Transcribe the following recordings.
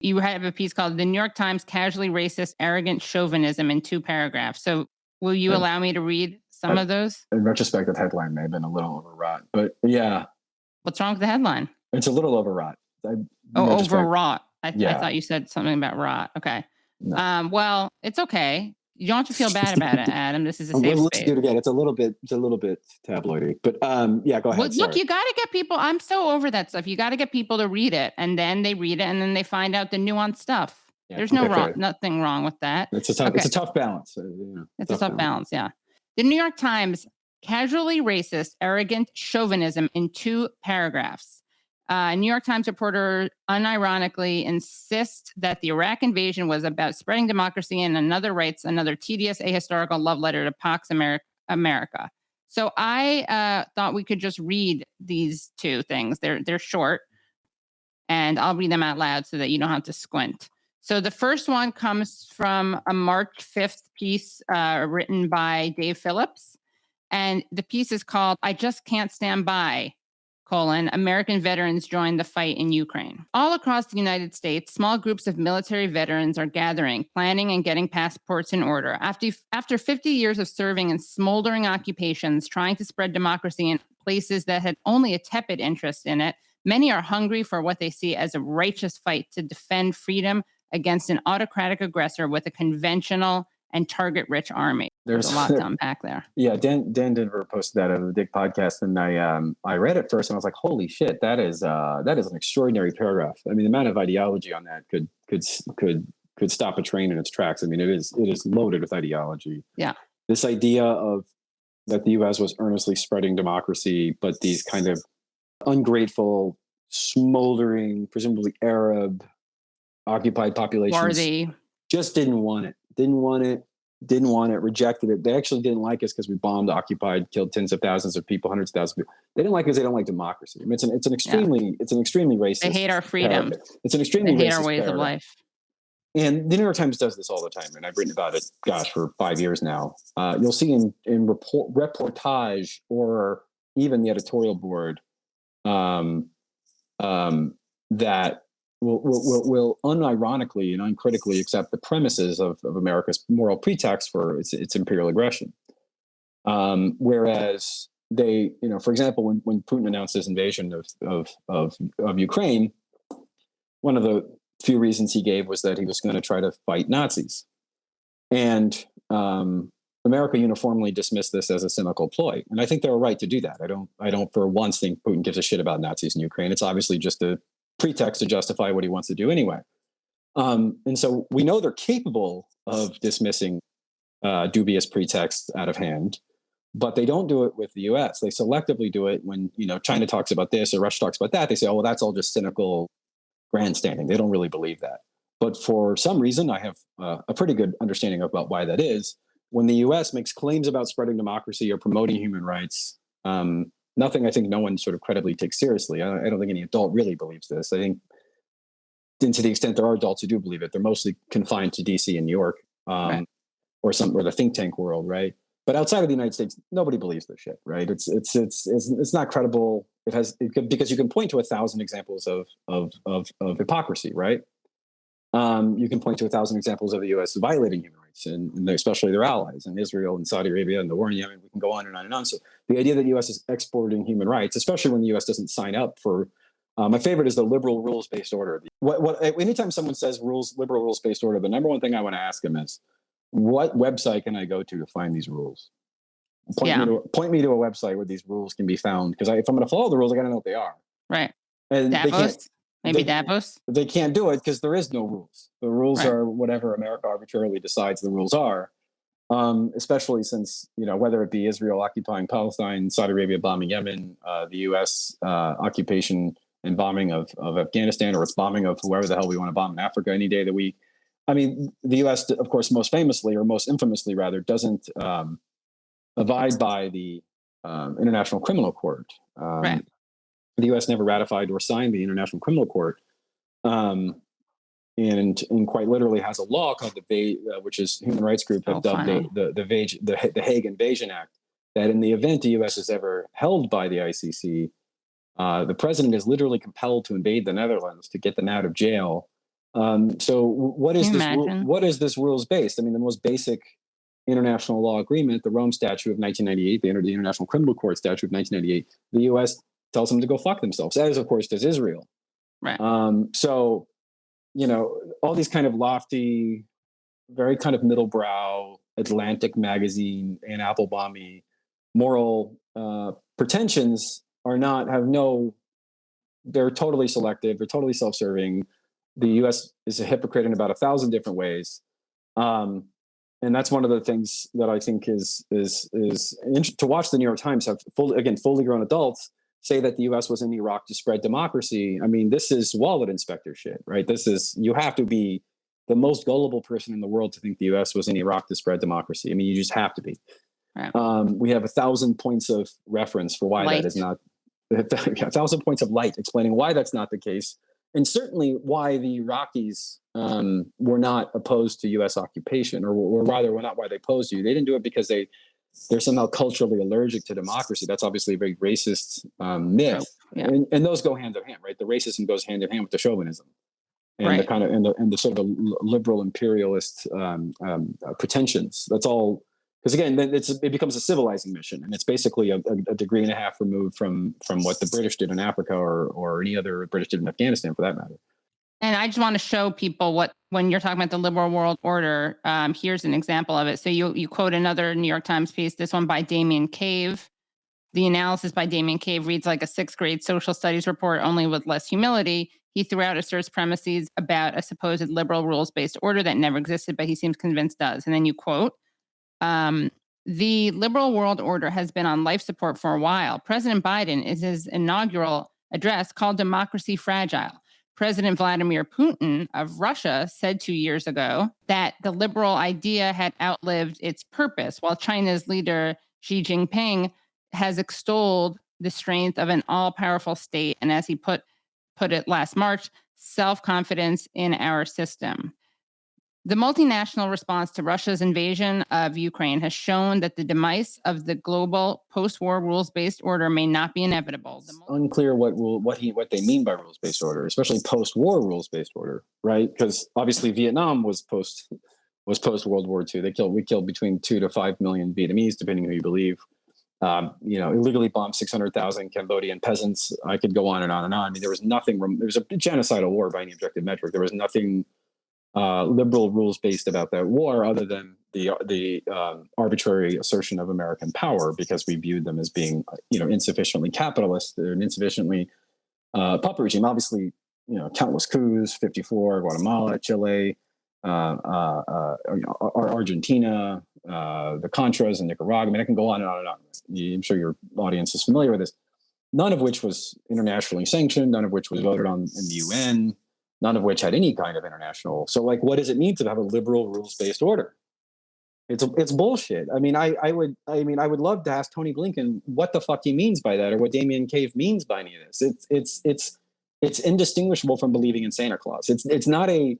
You have a piece called "The New York Times Casually Racist, Arrogant Chauvinism" in 2 paragraphs. So will you And allow me to read some of those? in retrospect, that headline may have been a little overwrought, but yeah, What's wrong with the headline? it's a little overwrought. In Oh, retrospect, overwrought. I yeah, thought you said something about rot. Okay. no. Well, it's okay. You don't have to feel bad about it, Adam. This is a safe Let's space. do it again. It's a little bit tabloidy, but yeah, go Well, ahead. look, Sorry. you got to get people. I'm so over that stuff. You got to get people to read it, and then they read it, and then they find out the nuanced stuff. Yeah, There's okay, nothing wrong with that. it's Okay, a tough balance. it's a tough balance. Yeah. The New York Times casually racist, arrogant chauvinism in 2 paragraphs. New York Times reporter unironically insists that the Iraq invasion was about spreading democracy, and another writes another tedious ahistorical love letter to Pax America. So I thought we could just read these 2 things. They're short, and I'll read them out loud so that you don't have to squint. So the first one comes from a March 5th piece written by Dave Phillips. And the piece is called "I Just Can't Stand By, American Veterans Join the Fight in Ukraine." All across the United States, small groups of military veterans are gathering, planning, and getting passports in order. After 50 years of serving in smoldering occupations, trying to spread democracy in places that had only a tepid interest in it, many are hungry for what they see as a righteous fight to defend freedom against an autocratic aggressor with a conventional and target-rich army. There's a lot to unpack there. Yeah, Dan Denver posted that on the Dick podcast, and I read it first, and I was like, "Holy shit, that is an extraordinary paragraph." I mean, the amount of ideology on that could stop a train in its tracks. I mean, it is loaded with ideology. Yeah, this idea of that the U.S. was earnestly spreading democracy, but these kind of ungrateful, smoldering, presumably Arab occupied populations worthy. just didn't want it, rejected it. They actually didn't like us because we bombed, occupied, killed tens of thousands of people, hundreds of thousands of people. They didn't like us because they don't like democracy. I mean, it's an extremely racist. They hate our freedom. It's an extremely They hate racist our ways of life. And the New York Times does this all the time, and I've written about it, for 5 years now. You'll see in reportage or even the editorial board that will unironically and uncritically accept the premises of America's moral pretext for its imperial aggression. Whereas they, for example, when Putin announced his invasion of Ukraine, one of the few reasons he gave was that he was going to try to fight Nazis. And America uniformly dismissed this as a cynical ploy. And I think they're right to do that. I don't for once think Putin gives a shit about Nazis in Ukraine. It's obviously just a pretext to justify what he wants to do anyway. And so we know they're capable of dismissing dubious pretexts out of hand, but they don't do it with the US. They selectively do it when, China talks about this or Russia talks about that. They say, oh, well, that's all just cynical grandstanding. They don't really believe that. But for some reason, I have a pretty good understanding about why that is. When the US makes claims about spreading democracy or promoting human rights, nothing I think no one sort of credibly takes seriously. I don't think any adult really believes this. I think, and to the extent there are adults who do believe it, they're mostly confined to DC and New York, Right. or the think tank world, right? But outside of the United States, nobody believes this shit, right? It's not credible. Because you can point to 1,000 examples of hypocrisy, right? You can point to 1,000 examples of the U.S. violating human rights, and especially their allies, in Israel and Saudi Arabia and the war in Yemen. We can go on and on and on. So the idea that the U.S. is exporting human rights, especially when the U.S. doesn't sign up for, my favorite is the liberal rules-based order. Anytime someone says liberal rules-based order, the number one thing I want to ask them is, what website can I go to find these rules? Point me to a website where these rules can be found. Because if I'm going to follow the rules, I got to know what they are. Right. And Davos? Davos? They can't do it because there is no rules. The rules are whatever America arbitrarily decides the rules are. Especially since, whether it be Israel occupying Palestine, Saudi Arabia bombing Yemen, the U.S. Occupation and bombing of Afghanistan, or its bombing of whoever the hell we want to bomb in Africa any day of the week. I mean, the U.S., of course, most famously, or most infamously rather, doesn't abide by the International Criminal Court. Right. The U.S. never ratified or signed the International Criminal Court, and quite literally has a law called which is Human Rights Group have dubbed the Hague Invasion Act. That in the event the U.S. is ever held by the ICC, the president is literally compelled to invade the Netherlands to get them out of jail, So what is Can you this? imagine? What is this rules based? I mean, the most basic international law agreement, the Rome Statute of 1998, the International Criminal Court Statute of 1998, the U.S. tells them to go fuck themselves, as of course does Israel. Right. So, all these kind of lofty, very kind of middlebrow, Atlantic magazine and Applebaum moral pretensions they're totally selective. They're totally self-serving. The U.S. is a hypocrite in about 1,000 different ways. And that's one of the things that I think is to watch the New York Times have fully grown adults say that the U.S. was in Iraq to spread democracy. I mean, this is wallet inspector shit, right? You have to be the most gullible person in the world to think the U.S. was in Iraq to spread democracy. I mean, you just have to be. Right. We have 1,000 points of reference for why that is not. 1,000 points of light explaining why that's not the case, and certainly why the Iraqis were not opposed to U.S. occupation, or rather, were not why they opposed you. They didn't do it because they're somehow culturally allergic to democracy. That's obviously a very racist myth, and those go hand in hand, right? The racism goes hand in hand with the chauvinism, and the kind of and the sort of liberal imperialist pretensions. That's all. Because again, it becomes a civilizing mission, and it's basically a degree and a half removed from what the British did in Africa or any other British did in Afghanistan, for that matter. And I just want to show people when you're talking about the liberal world order, here's an example of it. So you quote another New York Times piece, this one by Damien Cave. The analysis by Damien Cave reads like a 6th grade social studies report, only with less humility. He throughout asserts premises about a supposed liberal rules-based order that never existed, but he seems convinced does. And then you quote, the liberal world order has been on life support for a while. President Biden, in his inaugural address, called democracy fragile. President Vladimir Putin of Russia said 2 years ago that the liberal idea had outlived its purpose, while China's leader Xi Jinping has extolled the strength of an all-powerful state, and as he put it last March, self-confidence in our system. The multinational response to Russia's invasion of Ukraine has shown that the demise of the global post-war rules-based order may not be inevitable. Unclear what they mean by rules-based order, especially post-war rules-based order, right? Because obviously Vietnam was post World War II. We killed between 2 to 5 million Vietnamese, depending who you believe. Illegally bombed 600,000 Cambodian peasants. I could go on and on and on. I mean, there was nothing. There was a genocidal war by any objective metric. There was nothing liberal rules based about that war, other than the arbitrary assertion of American power, because we viewed them as being insufficiently capitalist and insufficiently puppet regime. Obviously, countless coups, 54, Guatemala, Chile, Argentina, the Contras in Nicaragua. I mean, I can go on and on and on. I'm sure your audience is familiar with this. None of which was internationally sanctioned. None of which was voted on in the UN. None of which had any kind of international. So, what does it mean to have a liberal rules-based order? It's bullshit. I mean, I would love to ask Tony Blinken what the fuck he means by that, or what Damien Cave means by any of this. It's indistinguishable from believing in Santa Claus. It's not a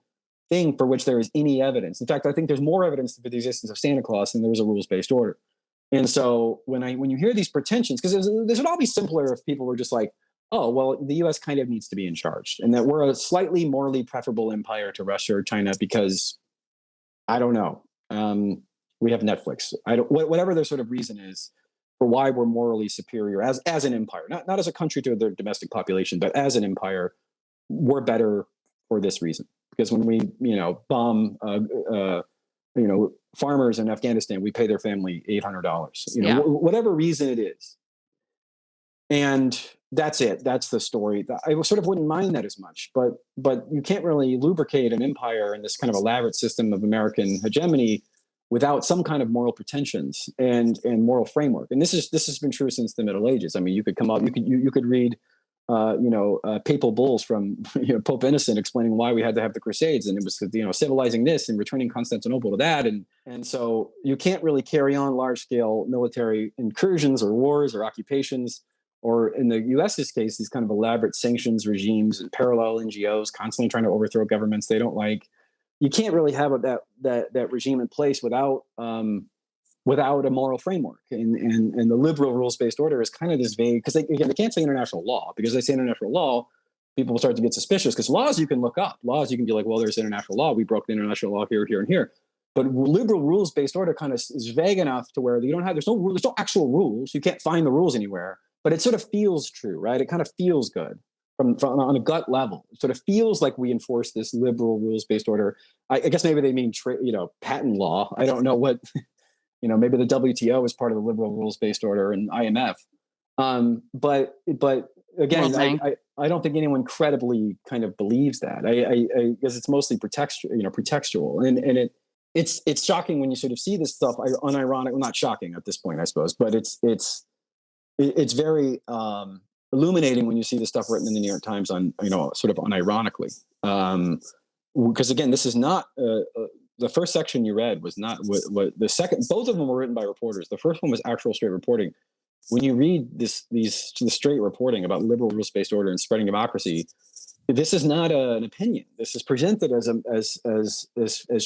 thing for which there is any evidence. In fact, I think there's more evidence for the existence of Santa Claus than there is a rules-based order. And so when you hear these pretensions, because this would all be simpler if people were just like, oh, well, the U.S. kind of needs to be in charge, and that we're a slightly morally preferable empire to Russia or China because, I don't know, we have Netflix. Whatever their sort of reason is for why we're morally superior as an empire, not as a country to their domestic population, but as an empire, we're better for this reason. Because when we, bomb, farmers in Afghanistan, we pay their family $800. Whatever reason it is. And that's it. That's the story. I sort of wouldn't mind that as much, but you can't really lubricate an empire in this kind of elaborate system of American hegemony without some kind of moral pretensions and moral framework. And this has been true since the Middle Ages. I mean, you could read papal bulls from Pope Innocent explaining why we had to have the Crusades, and it was civilizing this and returning Constantinople to that, and so you can't really carry on large scale military incursions or wars or occupations, or in the U.S.'s case, these kind of elaborate sanctions regimes and parallel NGOs constantly trying to overthrow governments they don't like. You can't really have that regime in place without a moral framework. And the liberal rules-based order is kind of this vague, because they can't say international law, because they say international law, people will start to get suspicious, because laws you can look up. Laws you can be like, well, there's international law. We broke the international law here, here, and here. But liberal rules-based order kind of is vague enough to where you don't have, there's no actual rules. You can't find the rules anywhere, but it sort of feels true, right? It kind of feels good from on a gut level. It sort of feels like we enforce this liberal rules-based order. I guess maybe they mean, patent law. I don't know what, maybe the WTO is part of the liberal rules-based order and IMF. But again, I don't think anyone credibly kind of believes that. I guess it's mostly pretextual, and it's shocking when you sort of see this stuff unironic. Well, not shocking at this point, I suppose, but it's very illuminating when you see the stuff written in the New York Times on sort of unironically. Because again, this is not the first section you read was not what the second. Both of them were written by reporters. The first one was actual straight reporting. When you read the straight reporting about liberal rules-based order and spreading democracy, this is not an opinion. This is presented as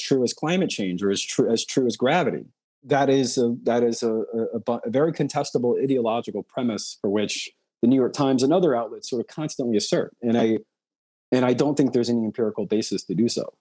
true as climate change, or as true as gravity. That is a very contestable ideological premise for which the New York Times and other outlets sort of constantly assert. And I don't think there's any empirical basis to do so.